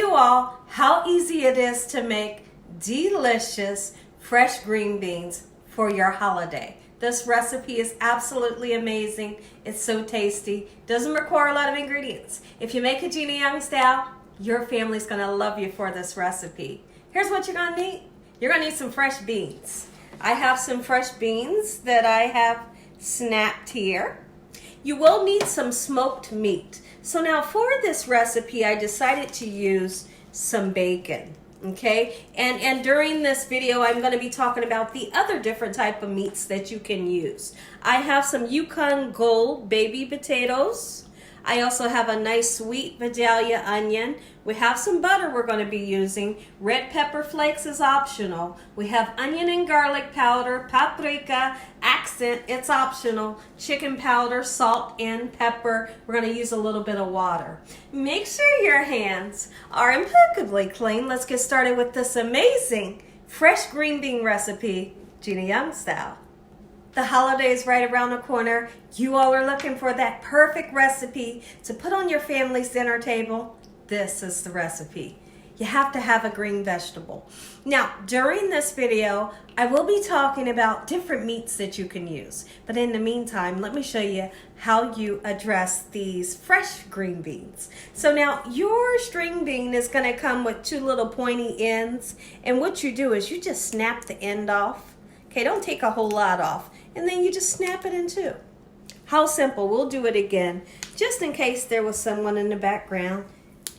you all how easy it is to make delicious fresh green beans for your holiday. This recipe is absolutely amazing. It's so tasty. Doesn't require a lot of ingredients. If you make it Gina Young style, your family's gonna love you for this recipe. Here's what you're gonna need. You're gonna need some fresh beans. I have some fresh beans that I have snapped here. You will need some smoked meat. So now for this recipe, I decided to use some bacon, okay? And during this video, I'm gonna be talking about the other different type of meats that you can use. I have some Yukon Gold baby potatoes. I also have a nice sweet Vidalia onion. We have some butter we're going to be using. Red pepper flakes is optional. We have onion and garlic powder, paprika, accent, it's optional. Chicken powder, salt, and pepper. We're going to use a little bit of water. Make sure your hands are impeccably clean. Let's get started with this amazing fresh green bean recipe, Gina Young style. The holidays right around the corner. You all are looking for that perfect recipe to put on your family's dinner table. This is the recipe. You have to have a green vegetable. Now, during this video, I will be talking about different meats that you can use. But in the meantime, let me show you how you address these fresh green beans. So now, your string bean is going to come with two little pointy ends. And what you do is you just snap the end off. Okay, don't take a whole lot off. And then you just snap it in two. How simple. We'll do it again. Just in case there was someone in the background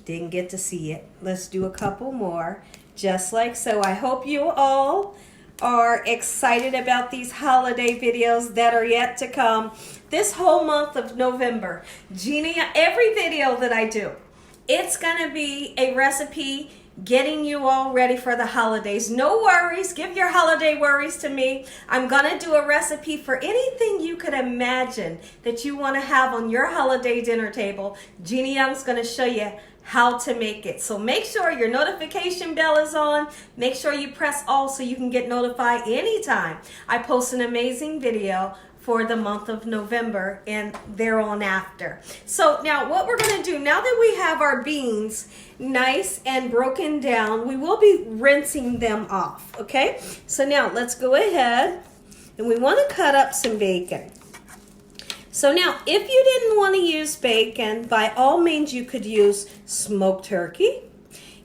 didn't get to see it. Let's do a couple more. Just like so. I hope you all are excited about these holiday videos that are yet to come. This whole month of November, Gina, every video that I do, it's going to be a recipe getting you all ready for the holidays. No worries. Give your holiday worries to me. I'm going to do a recipe for anything you could imagine that you want to have on your holiday dinner table. Gina Young's going to show you how to make it. So make sure your notification bell is on. Make sure you press all so you can get notified anytime I post an amazing video for the month of November and thereon after. So now what we're gonna do, now that we have our beans nice and broken down, we will be rinsing them off, okay? So now let's go ahead and we wanna cut up some bacon. So now if you didn't wanna use bacon, by all means you could use smoked turkey.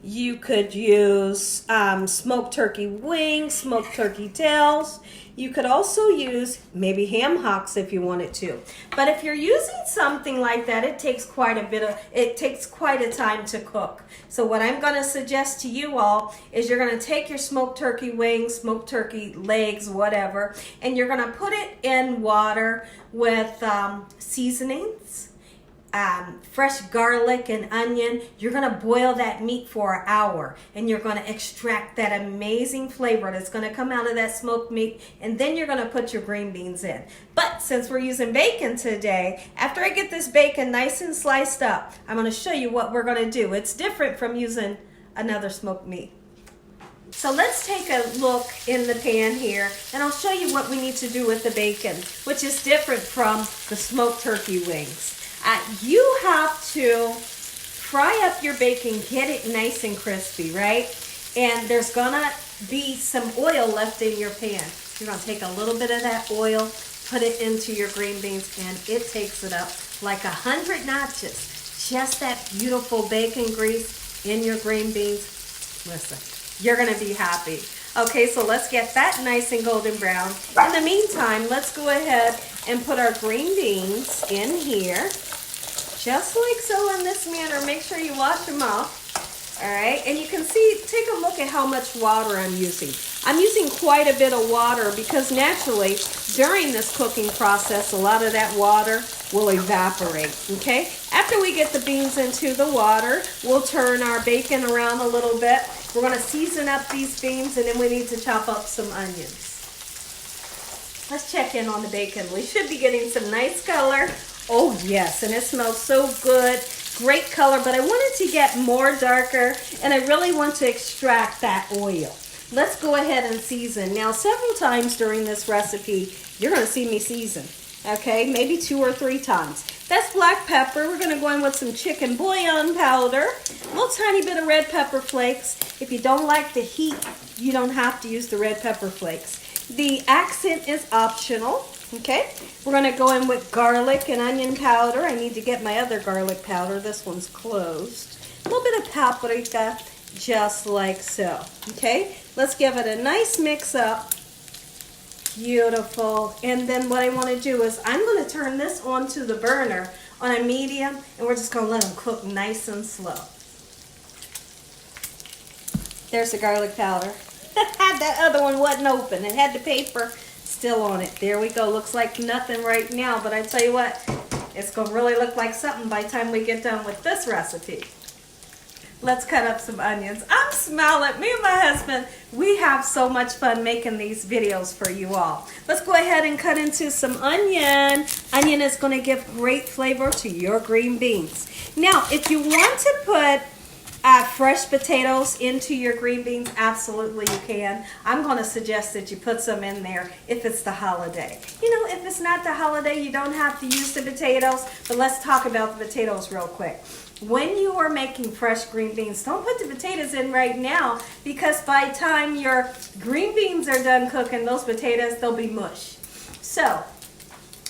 You could use smoked turkey wings, smoked turkey tails. You could also use maybe ham hocks if you wanted to. But if you're using something like that, it takes quite a time to cook. So what I'm going to suggest to you all is you're going to take your smoked turkey wings, smoked turkey legs, whatever, and you're going to put it in water with seasonings. Fresh garlic and onion. You're going to boil that meat for an hour and you're going to extract that amazing flavor that's going to come out of that smoked meat, and then you're going to put your green beans in. But since we're using bacon today, after I get this bacon nice and sliced up, I'm going to show you what we're going to do. It's different from using another smoked meat. So let's take a look in the pan here and I'll show you what we need to do with the bacon, which is different from the smoked turkey wings. You have to fry up your bacon, get it nice and crispy, right? And there's gonna be some oil left in your pan. You're gonna take a little bit of that oil, put it into your green beans, and it takes it up like 100 notches. Just that beautiful bacon grease in your green beans. Listen, you're gonna be happy. Okay, so let's get that nice and golden brown. In the meantime, let's go ahead and put our green beans in here. Just like so, in this manner. Make sure you wash them off. All right, and you can see, take a look at how much water I'm using. I'm using quite a bit of water because naturally, during this cooking process, a lot of that water will evaporate, okay? After we get the beans into the water, we'll turn our bacon around a little bit. We're gonna season up these beans, and then we need to chop up some onions. Let's check in on the bacon. We should be getting some nice color. Oh yes, and it smells so good. Great color, but I wanted to get more darker, and I really want to extract that oil. Let's go ahead and season. Now, several times during this recipe, you're going to see me season. Okay, maybe 2 or 3 times. That's black pepper. We're gonna go in with some chicken bouillon powder, a little tiny bit of red pepper flakes. If you don't like the heat, you don't have to use the red pepper flakes. The accent is optional, okay? We're gonna go in with garlic and onion powder. I need to get my other garlic powder. This one's closed. A little bit of paprika, just like so, okay? Let's give it a nice mix up. Beautiful. And then what I want to do is I'm going to turn this onto the burner on a medium, and we're just going to let them cook nice and slow. There's the garlic powder. That other one wasn't open. It had the paper still on it. There we go. Looks like nothing right now, but I tell you what, it's going to really look like something by the time we get done with this recipe. Let's cut up some onions. I'm smiling. Me and my husband, we have so much fun making these videos for you all. Let's go ahead and cut into some onion. Onion is going to give great flavor to your green beans. Now, if you want to put fresh potatoes into your green beans, absolutely you can. I'm going to suggest that you put some in there if it's the holiday. You know, if it's not the holiday, you don't have to use the potatoes, but let's talk about the potatoes real quick. When you are making fresh green beans, don't put the potatoes in right now, because by the time your green beans are done cooking, those potatoes, they'll be mush. So,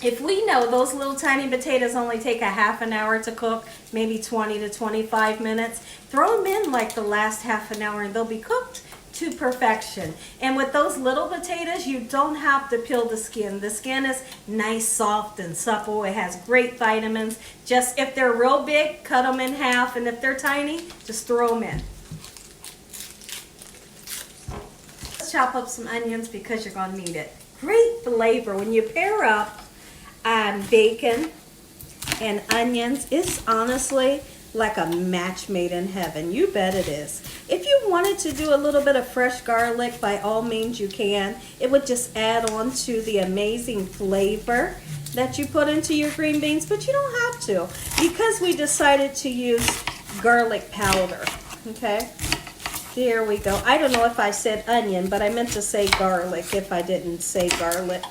if we know those little tiny potatoes only take a half an hour to cook, maybe 20 to 25 minutes, throw them in like the last half an hour and they'll be cooked to perfection. And with those little potatoes, you don't have to peel the skin. The skin is nice, soft, and supple. It has great vitamins. Just if they're real big, cut them in half, and if they're tiny, just throw them in. Let's chop up some onions because you're going to need it. Great flavor when you pair up bacon and onions. It's honestly like a match made in heaven. You bet it is. If you wanted to do a little bit of fresh garlic, by all means you can. It would just add on to the amazing flavor that you put into your green beans, but you don't have to, because we decided to use garlic powder. Okay, there we go. I don't know if I said onion, but I meant to say garlic if I didn't say garlic.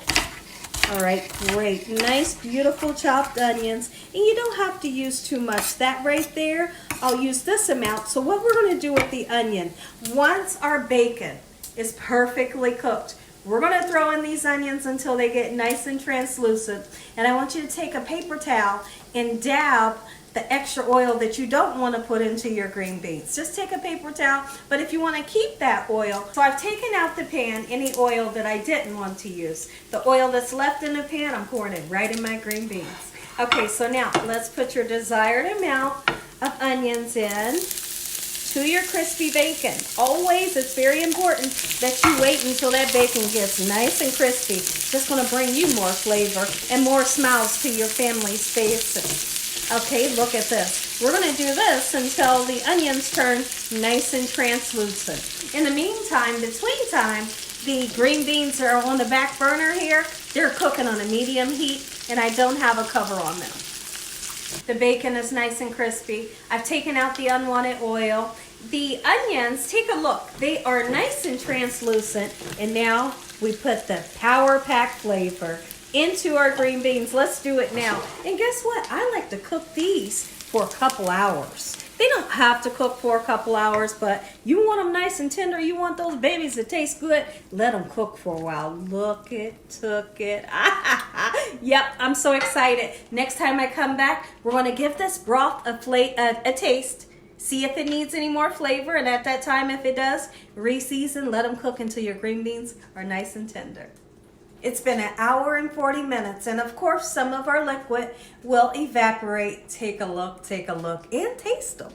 All right, great. Nice, beautiful chopped onions. And you don't have to use too much. That right there, I'll use this amount. So what we're going to do with the onion, once our bacon is perfectly cooked, we're going to throw in these onions until they get nice and translucent. And I want you to take a paper towel and dab the extra oil that you don't want to put into your green beans. Just take a paper towel, but if you want to keep that oil, so I've taken out the pan, any oil that I didn't want to use. The oil that's left in the pan, I'm pouring it right in my green beans. Okay, so now let's put your desired amount of onions in to your crispy bacon. Always, it's very important that you wait until that bacon gets nice and crispy. It's just going to bring you more flavor and more smiles to your family's faces. Okay, look at this. We're going to do this until the onions turn nice and translucent. In the meantime, between time, the green beans are on the back burner here. They're cooking on a medium heat, and I don't have a cover on them. The bacon is nice and crispy. I've taken out the unwanted oil. The onions, take a look. They are nice and translucent, and now we put the power pack flavor into our green beans. Let's do it now. And guess what? I like to cook these for a couple hours. They don't have to cook for a couple hours, but you want them nice and tender. You want those babies to taste good. Let them cook for a while. Look it, took it. Yep, I'm so excited. Next time I come back, we're going to give this broth a taste. See if it needs any more flavor, and at that time, if it does, re-season. Let them cook until your green beans are nice and tender. It's been 1 hour and 40 minutes, and of course some of our liquid will evaporate. Take a look, and taste them.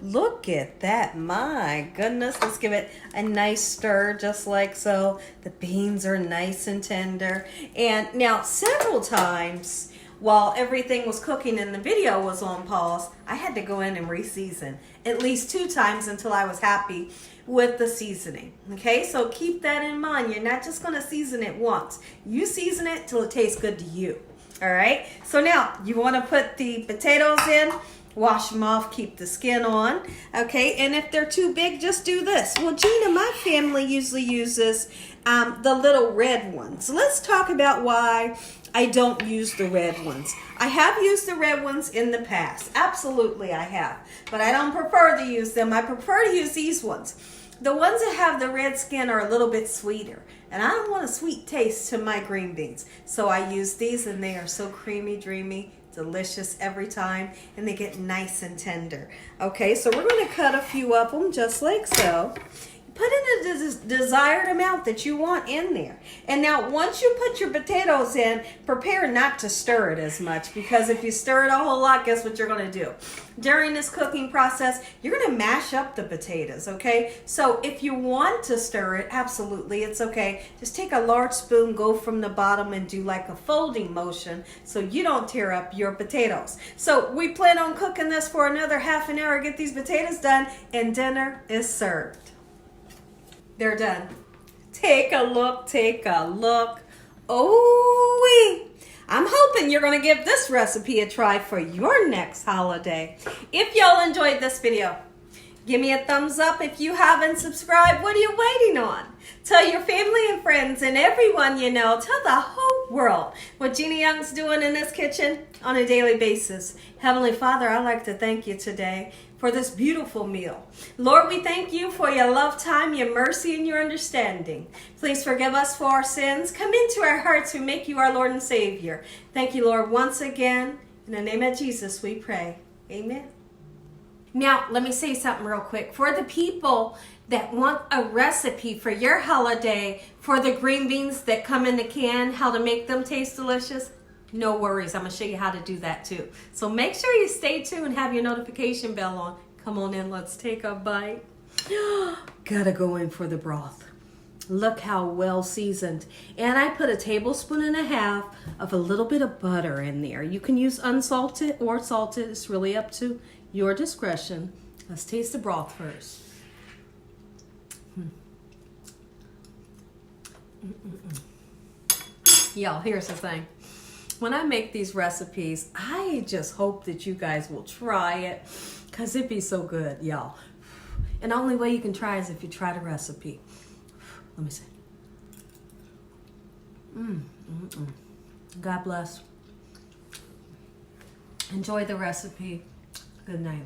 Look at that, my goodness. Let's give it a nice stir, just like so. The beans are nice and tender. And now several times while everything was cooking and the video was on pause, I had to go in and re-season at least 2 times until I was happy with the seasoning. Okay, so keep that in mind. You're not just going to season it once. You season it till it tastes good to you. All right, so now you want to put the potatoes in, wash them off, keep the skin on. Okay, and if they're too big, just do this. Well, Gina, my family usually uses the little red ones. Let's talk about why I don't use the red ones. I have used the red ones in the past. Absolutely I have. But I don't prefer to use them. I prefer to use these ones. The ones that have the red skin are a little bit sweeter. And I don't want a sweet taste to my green beans. So I use these and they are so creamy, dreamy, delicious every time. And they get nice and tender. Okay, so we're going to cut a few of them just like so. Put in the desired amount that you want in there. And now once you put your potatoes in, prepare not to stir it as much, because if you stir it a whole lot, guess what you're going to do? During this cooking process, you're going to mash up the potatoes, okay? So if you want to stir it, absolutely, it's okay. Just take a large spoon, go from the bottom and do like a folding motion so you don't tear up your potatoes. So we plan on cooking this for another half an hour, get these potatoes done, and dinner is served. They're done. Take a look, take a look. Oh-wee. I'm hoping you're going to give this recipe a try for your next holiday. If y'all enjoyed this video, give me a thumbs up. If you haven't subscribed, what are you waiting on? Tell your family and friends and everyone you know, tell the whole world what Gina Young's doing in this kitchen on a daily basis. Heavenly Father, I'd like to thank you today for this beautiful meal. Lord, we thank you for your love time, your mercy, and your understanding. Please forgive us for our sins. Come into our hearts and make you our Lord and Savior. Thank you, Lord, once again. In the name of Jesus, we pray. Amen. Now, let me say something real quick. For the people that want a recipe for your holiday for the green beans that come in the can, how to make them taste delicious, no worries. I'm going to show you how to do that too. So make sure you stay tuned and have your notification bell on. Come on in. Let's take a bite. Gotta go in for the broth. Look how well seasoned. And I put 1.5 tablespoons of a little bit of butter in there. You can use unsalted or salted. It's really up to your discretion. Let's taste the broth first. Y'all, here's the thing. When I make these recipes, I just hope that you guys will try it, because it'd be so good, y'all. And the only way you can try is if you try the recipe. Let me see. God bless. Enjoy the recipe. Good night.